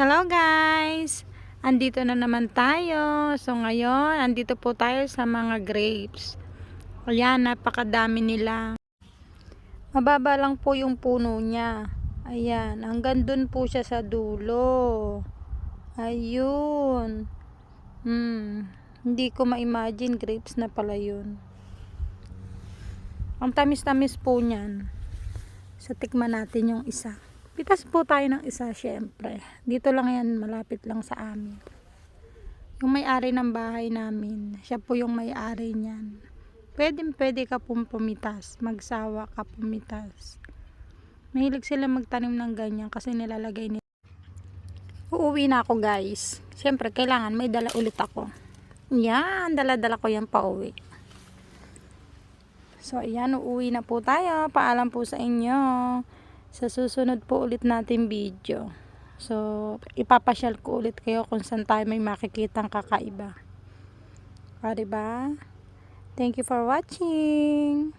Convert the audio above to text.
Hello guys! Andito na naman tayo. So ngayon, andito po tayo sa mga grapes. Ayan, napakadami nila. Mababa lang po yung puno niya. Ayan, hanggang dun po siya sa dulo. Ayun. Hindi ko ma-imagine grapes na pala yun. Ang tamis-tamis po niyan. So tikman natin yung isa. Pitas po tayo ng isa syempre. Dito lang yan, malapit lang sa amin. Yung may-ari ng bahay namin, siya po yung may-ari niyan. Pwede ka pong pumitas, magsawa ka pumitas. Mahilig sila magtanim ng ganyan kasi nilalagay nila. Uuwi na ako guys. Syempre kailangan may dala ulit ako. Yan, dala-dala ko yan pa uwi. So ayan, uuwi na po tayo. Paalam po sa inyo. Sa susunod po ulit natin video. So, ipapasyal ko ulit kayo kung saan tayo may makikitang kakaiba. O, diba? Thank you for watching.